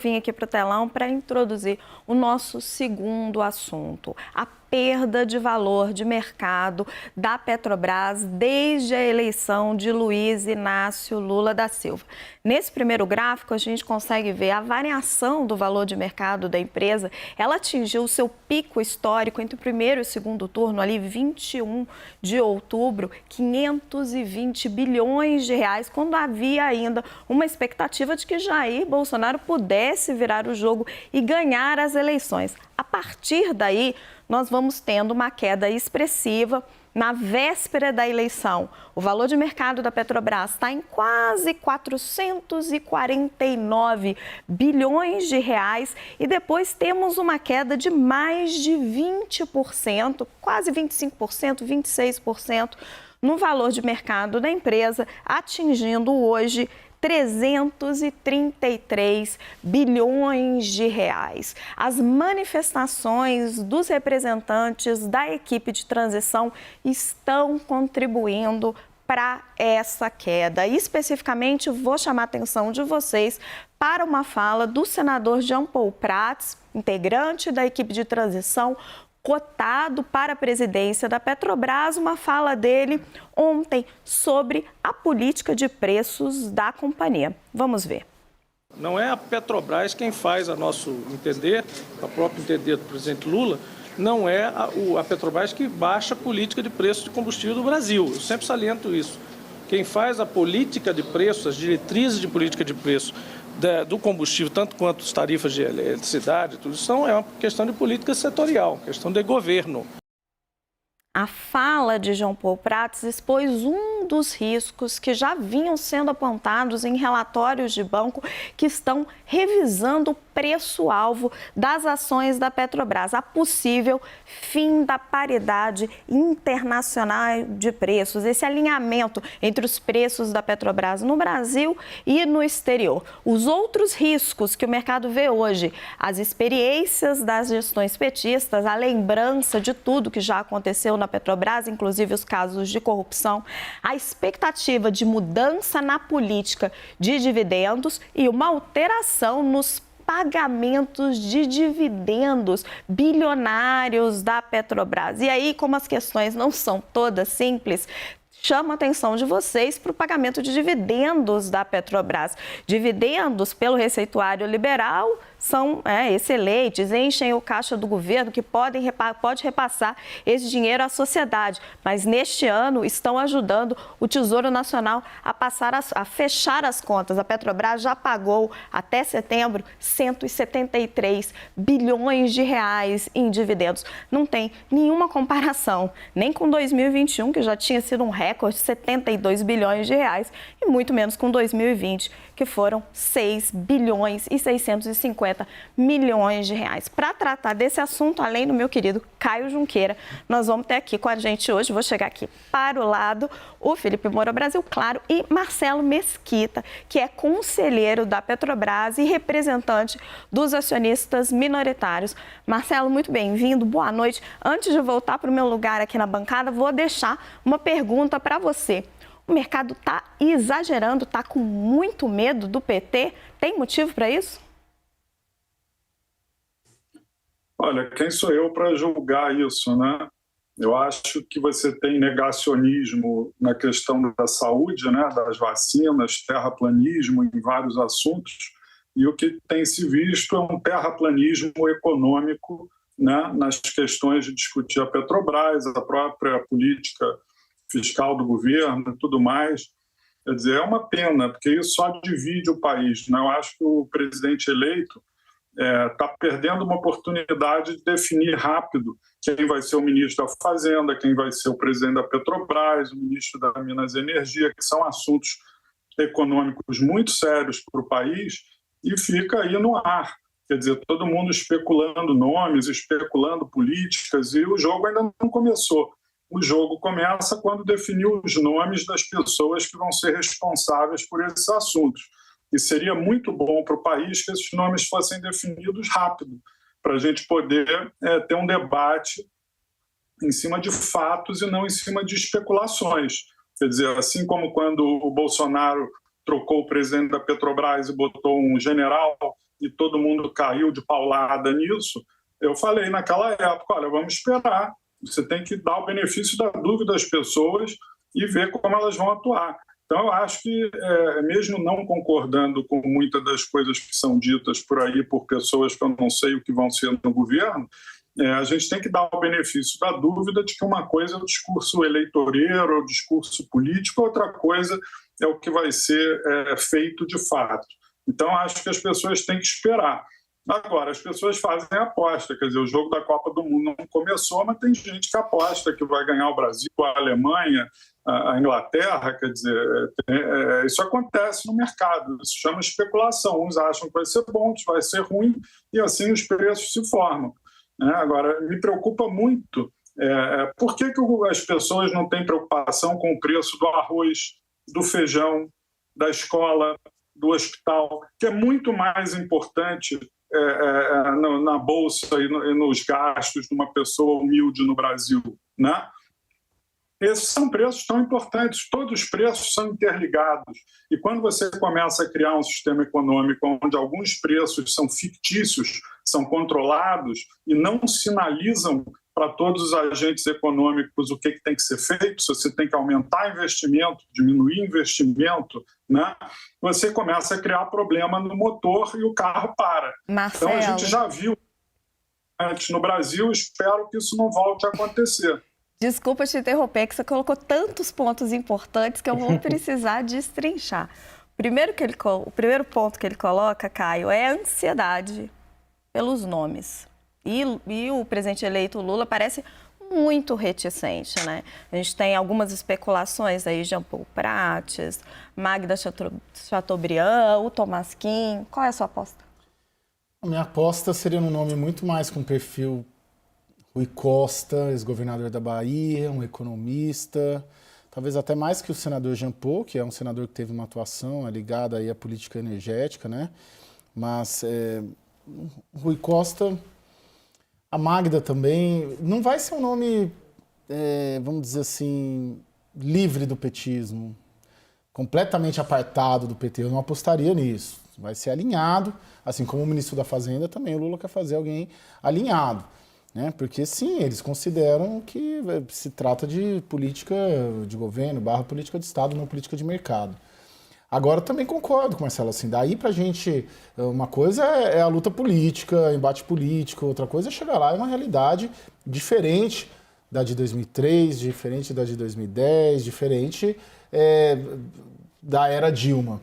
Vim aqui para o telão para introduzir o nosso segundo assunto, a perda de valor de mercado da Petrobras desde a eleição de Luiz Inácio Lula da Silva. Nesse primeiro gráfico, a gente consegue ver a variação do valor de mercado da empresa. Ela atingiu o seu pico histórico entre o primeiro e o segundo turno, ali 21 de outubro, 520 bilhões de reais, quando havia ainda uma expectativa de que Jair Bolsonaro pudesse virar o jogo e ganhar as eleições. A partir daí, nós vamos tendo uma queda expressiva. Na véspera da eleição, o valor de mercado da Petrobras está em quase 449 bilhões de reais e depois temos uma queda de mais de 20%, quase 25%, 26% no valor de mercado da empresa, atingindo hoje 333 bilhões de reais. As manifestações dos representantes da equipe de transição estão contribuindo para essa queda. Especificamente, vou chamar a atenção de vocês para uma fala do senador Jean Paul Prats, integrante da equipe de transição, cotado para a presidência da Petrobras, uma fala dele ontem sobre a política de preços da companhia. Vamos ver. Não é a Petrobras quem faz, a nosso entender, a próprio entender do presidente Lula, não é a Petrobras que baixa a política de preço de combustível do Brasil. Eu sempre saliento isso. Quem faz a política de preço, as diretrizes de política de preço do combustível, tanto quanto as tarifas de eletricidade, tudo isso é uma questão de política setorial, questão de governo. A fala de Jean Paul Prats expôs um dos riscos que já vinham sendo apontados em relatórios de banco que estão revisando o preço-alvo das ações da Petrobras, a possível fim da paridade internacional de preços, esse alinhamento entre os preços da Petrobras no Brasil e no exterior. Os outros riscos que o mercado vê hoje, as experiências das gestões petistas, a lembrança de tudo que já aconteceu na Petrobras, inclusive os casos de corrupção, a expectativa de mudança na política de dividendos e uma alteração nos pagamentos de dividendos bilionários da Petrobras. E aí, como as questões não são todas simples, chamo a atenção de vocês para o pagamento de dividendos da Petrobras. Dividendos pelo receituário liberal são excelentes, enchem o caixa do governo, que pode repassar esse dinheiro à sociedade. Mas neste ano estão ajudando o Tesouro Nacional a fechar as contas. A Petrobras já pagou até setembro 173 bilhões de reais em dividendos. Não tem nenhuma comparação, nem com 2021, que já tinha sido um recorde, 72 bilhões de reais, e muito menos com 2020, que foram 6 bilhões e 650 milhões de reais. Para tratar desse assunto, além do meu querido Caio Junqueira, nós vamos ter aqui com a gente hoje, vou chegar aqui para o lado, o Felipe Moura Brasil Claro e Marcelo Mesquita, que é conselheiro da Petrobras e representante dos acionistas minoritários. Marcelo, muito bem-vindo, boa noite. Antes de voltar para o meu lugar aqui na bancada, vou deixar uma pergunta para você. O mercado está exagerando, está com muito medo do PT? Tem motivo para isso? Olha, quem sou eu para julgar isso, né? Eu acho que você tem negacionismo na questão da saúde, né, das vacinas, terraplanismo em vários assuntos, e o que tem se visto é um terraplanismo econômico, né, nas questões de discutir a Petrobras, a própria política fiscal do governo e tudo mais. Quer dizer, é uma pena, porque isso só divide o país, né? Eu acho que o presidente eleito está perdendo uma oportunidade de definir rápido quem vai ser o ministro da Fazenda, quem vai ser o presidente da Petrobras, o ministro da Minas e Energia, que são assuntos econômicos muito sérios para o país, e fica aí no ar. Quer dizer, todo mundo especulando nomes, especulando políticas, e o jogo ainda não começou. O jogo começa quando definir os nomes das pessoas que vão ser responsáveis por esses assuntos. E seria muito bom para o país que esses nomes fossem definidos rápido, para a gente poder ter um debate em cima de fatos e não em cima de especulações. Quer dizer, assim como quando o Bolsonaro trocou o presidente da Petrobras e botou um general e todo mundo caiu de paulada nisso, eu falei naquela época, olha, vamos esperar, você tem que dar o benefício da dúvida às pessoas e ver como elas vão atuar. Então, eu acho que, mesmo não concordando com muitas das coisas que são ditas por aí por pessoas que eu não sei o que vão ser no governo, a gente tem que dar o benefício da dúvida de que uma coisa é o discurso eleitoreiro, o discurso político, outra coisa é o que vai ser feito de fato. Então, acho que as pessoas têm que esperar. Agora, as pessoas fazem aposta, quer dizer, o jogo da Copa do Mundo não começou, mas tem gente que aposta que vai ganhar o Brasil, a Alemanha, a Inglaterra, quer dizer, isso acontece no mercado, isso chama especulação. Uns acham que vai ser bom, outros vai ser ruim, e assim os preços se formam. Agora, me preocupa muito por que as pessoas não têm preocupação com o preço do arroz, do feijão, da escola, do hospital, que é muito mais importante na bolsa e nos gastos de uma pessoa humilde no Brasil, né? Esses são preços tão importantes, todos os preços são interligados. E quando você começa a criar um sistema econômico onde alguns preços são fictícios, são controlados e não sinalizam para todos os agentes econômicos o que tem que ser feito, se você tem que aumentar investimento, diminuir investimento, né? Você começa a criar problema no motor e o carro para. Marcelo. Então a gente já viu antes no Brasil, espero que isso não volte a acontecer. Desculpa te interromper, que você colocou tantos pontos importantes que eu vou precisar destrinchar. O primeiro ponto que ele coloca, Caio, é a ansiedade pelos nomes. E o presidente eleito Lula parece muito reticente, né? A gente tem algumas especulações aí, Jean Paul Prates, Magda Chateaubriand, o Tomás Kim. Qual é a sua aposta? A minha aposta seria num nome muito mais com perfil Rui Costa, ex-governador da Bahia, um economista, talvez até mais que o senador Jean Paul, que é um senador que teve uma atuação ligada aí à política energética, né? Mas Rui Costa, a Magda também, não vai ser um nome, vamos dizer assim, livre do petismo, completamente apartado do PT. Eu não apostaria nisso. Vai ser alinhado, assim como o ministro da Fazenda também, o Lula quer fazer alguém alinhado. Né? Porque, sim, eles consideram que se trata de política de governo, política de Estado, não política de mercado. Agora, também concordo com o Marcelo, assim, daí pra gente, uma coisa é a luta política, embate político, outra coisa é chegar lá, é uma realidade diferente da de 2003, diferente da de 2010, diferente da era Dilma.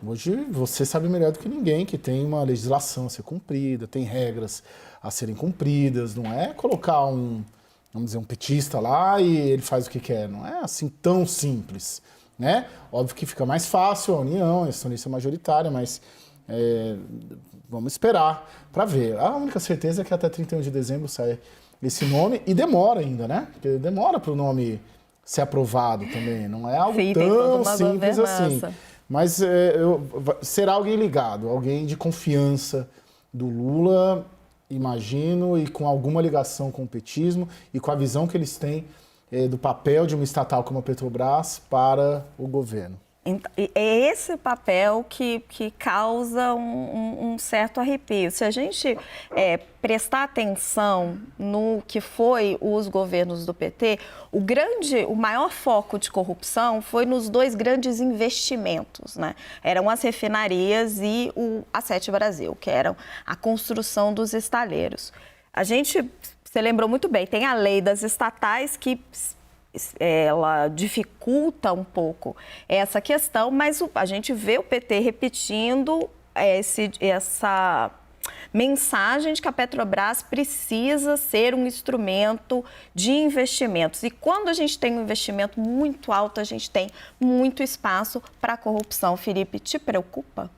Hoje, você sabe melhor do que ninguém que tem uma legislação a ser cumprida, tem regras a serem cumpridas, não é colocar vamos dizer, um petista lá e ele faz o que quer, não é assim tão simples, né? Óbvio que fica mais fácil a união, a acionista majoritária, mas vamos esperar para ver. A única certeza é que até 31 de dezembro sai esse nome e demora ainda, né? Porque demora para o nome ser aprovado também, não é algo tão simples assim. Mas será alguém ligado, alguém de confiança do Lula, imagino, e com alguma ligação com o petismo e com a visão que eles têm do papel de uma estatal como a Petrobras para o governo. É esse papel que causa um certo arrepio. Se a gente prestar atenção no que foi os governos do PT, o maior foco de corrupção foi nos dois grandes investimentos, né? Eram as refinarias e a Sete Brasil, que eram a construção dos estaleiros. Você lembrou muito bem, tem a lei das estatais que ela dificulta um pouco essa questão, mas a gente vê o PT repetindo essa mensagem de que a Petrobras precisa ser um instrumento de investimentos. E quando a gente tem um investimento muito alto, a gente tem muito espaço para a corrupção. Felipe, te preocupa?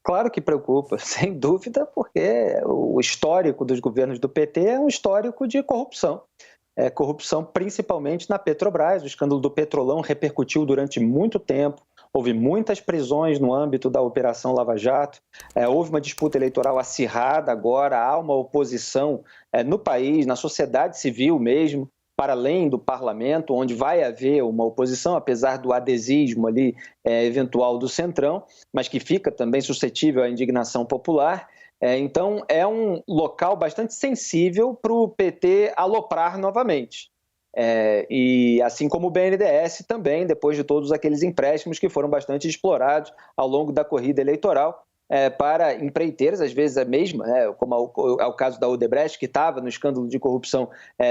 Claro que preocupa, sem dúvida, porque o histórico dos governos do PT é um histórico de corrupção. Corrupção principalmente na Petrobras. O escândalo do Petrolão repercutiu durante muito tempo, houve muitas prisões no âmbito da Operação Lava Jato, houve uma disputa eleitoral acirrada agora, há uma oposição no país, na sociedade civil mesmo, para além do parlamento, onde vai haver uma oposição, apesar do adesismo ali eventual do Centrão, mas que fica também suscetível à indignação popular. Então, é um local bastante sensível para o PT aloprar novamente. E assim como o BNDES também, depois de todos aqueles empréstimos que foram bastante explorados ao longo da corrida eleitoral, para empreiteiras, às vezes a mesma, como é o caso da Odebrecht, que estava no escândalo de corrupção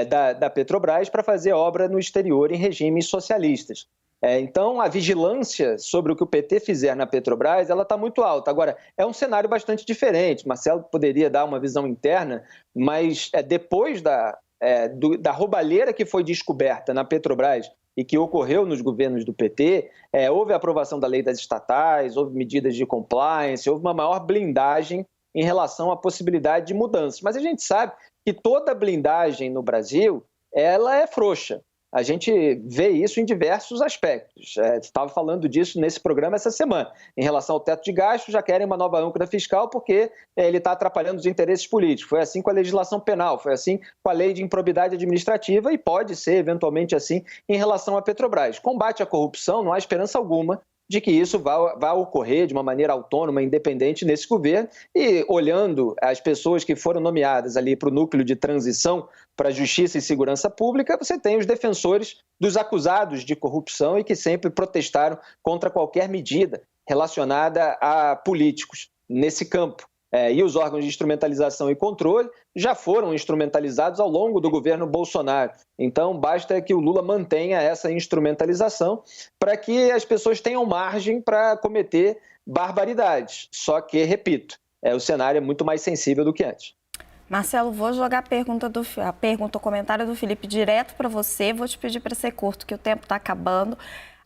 da Petrobras, para fazer obra no exterior em regimes socialistas. Então, a vigilância sobre o que o PT fizer na Petrobras, ela está muito alta. Agora, é um cenário bastante diferente. Marcelo poderia dar uma visão interna, mas depois da roubalheira que foi descoberta na Petrobras e que ocorreu nos governos do PT, houve a aprovação da lei das estatais, houve medidas de compliance, houve uma maior blindagem em relação à possibilidade de mudanças. Mas a gente sabe que toda blindagem no Brasil, ela é frouxa. A gente vê isso em diversos aspectos. Estava falando disso nesse programa essa semana. Em relação ao teto de gastos, já querem uma nova âncora fiscal porque ele está atrapalhando os interesses políticos. Foi assim com a legislação penal, foi assim com a lei de improbidade administrativa e pode ser, eventualmente, assim em relação à Petrobras. Combate à corrupção, não há esperança alguma de que isso vá ocorrer de uma maneira autônoma, independente nesse governo. E olhando as pessoas que foram nomeadas ali para o núcleo de transição para a Justiça e Segurança Pública, você tem os defensores dos acusados de corrupção e que sempre protestaram contra qualquer medida relacionada a políticos nesse campo. E os órgãos de instrumentalização e controle já foram instrumentalizados ao longo do governo Bolsonaro. Então, basta que o Lula mantenha essa instrumentalização para que as pessoas tenham margem para cometer barbaridades. Só que, repito, o cenário é muito mais sensível do que antes. Marcelo, vou jogar o comentário do Felipe direto para você. Vou te pedir para ser curto, que o tempo está acabando.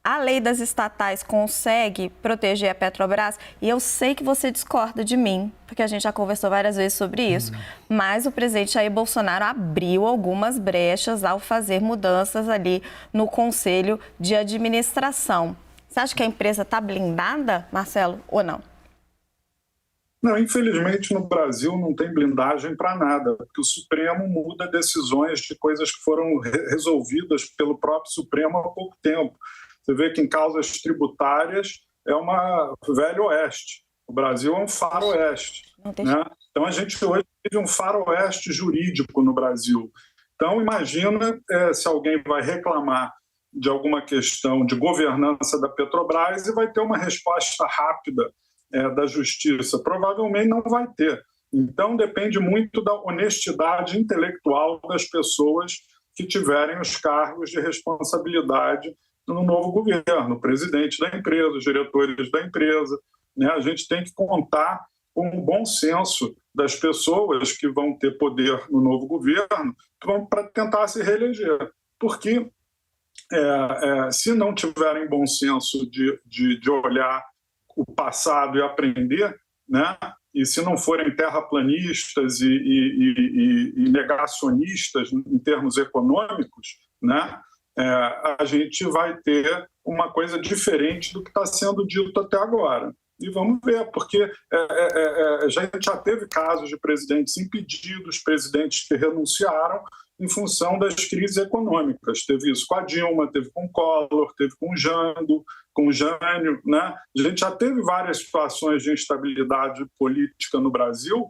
A lei das estatais consegue proteger a Petrobras? E eu sei que você discorda de mim, porque a gente já conversou várias vezes sobre isso, mas o presidente Jair Bolsonaro abriu algumas brechas ao fazer mudanças ali no Conselho de Administração. Você acha que a empresa está blindada, Marcelo, ou não? Não, infelizmente no Brasil não tem blindagem para nada, porque o Supremo muda decisões de coisas que foram resolvidas pelo próprio Supremo há pouco tempo. Você vê que em causas tributárias é uma velho oeste. O Brasil é um faroeste. Né? Então a gente hoje vive um faroeste jurídico no Brasil. Então imagina se alguém vai reclamar de alguma questão de governança da Petrobras e vai ter uma resposta rápida da Justiça. Provavelmente não vai ter. Então depende muito da honestidade intelectual das pessoas que tiverem os cargos de responsabilidade no novo governo, o presidente da empresa, os diretores da empresa. Né? A gente tem que contar com o bom senso das pessoas que vão ter poder no novo governo para tentar se reeleger. Porque se não tiverem bom senso de olhar o passado e aprender, né? E se não forem terraplanistas e negacionistas em termos econômicos, né? A gente vai ter uma coisa diferente do que está sendo dito até agora. E vamos ver, porque a gente já teve casos de presidentes impedidos, presidentes que renunciaram em função das crises econômicas. Teve isso com a Dilma, teve com o Collor, teve com o Jango, com o Jânio. Né? A gente já teve várias situações de instabilidade política no Brasil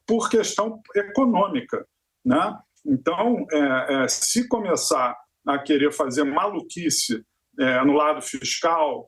por questão econômica. Né? Então, se começar a querer fazer maluquice no lado fiscal,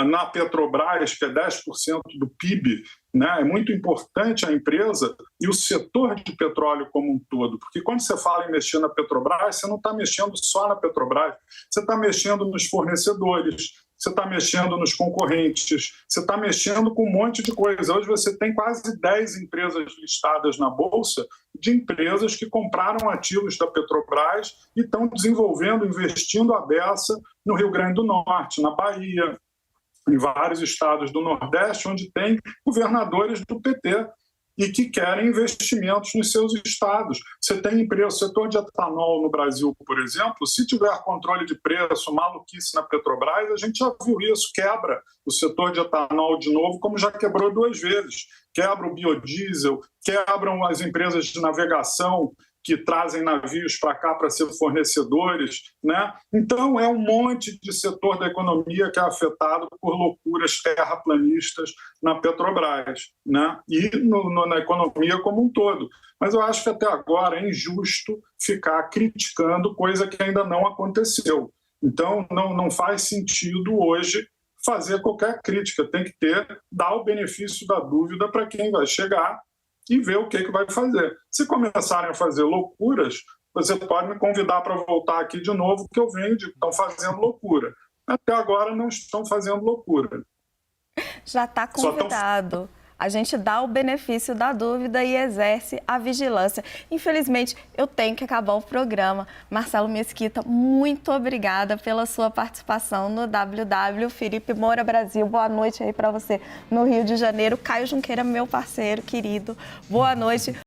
na Petrobras, que é 10% do PIB, né, é muito importante a empresa e o setor de petróleo como um todo. Porque quando você fala em mexer na Petrobras, você não está mexendo só na Petrobras, você está mexendo nos fornecedores, você está mexendo nos concorrentes, você está mexendo com um monte de coisa. Hoje você tem quase 10 empresas listadas na Bolsa, de empresas que compraram ativos da Petrobras e estão desenvolvendo, investindo a beça no Rio Grande do Norte, na Bahia, em vários estados do Nordeste, onde tem governadores do PT e que querem investimentos nos seus estados. Você tem empresa, o setor de etanol no Brasil, por exemplo, se tiver controle de preço, maluquice na Petrobras, a gente já viu isso, quebra o setor de etanol de novo, como já quebrou 2 vezes. Quebra o biodiesel, quebram as empresas de navegação, que trazem navios para cá para ser fornecedores, né? Então, é um monte de setor da economia que é afetado por loucuras terraplanistas na Petrobras, né? E na economia como um todo. Mas eu acho que até agora é injusto ficar criticando coisa que ainda não aconteceu. Então, não faz sentido hoje fazer qualquer crítica. Tem que dar o benefício da dúvida para quem vai chegar e ver o que vai fazer. Se começarem a fazer loucuras, você pode me convidar para voltar aqui de novo, que eu venho de estão fazendo loucura. Até agora não estão fazendo loucura. Já está convidado. A gente dá o benefício da dúvida e exerce a vigilância. Infelizmente, eu tenho que acabar o programa. Marcelo Mesquita, muito obrigada pela sua participação no WW. Felipe Moura Brasil, boa noite aí para você no Rio de Janeiro. Caio Junqueira, meu parceiro querido, boa noite.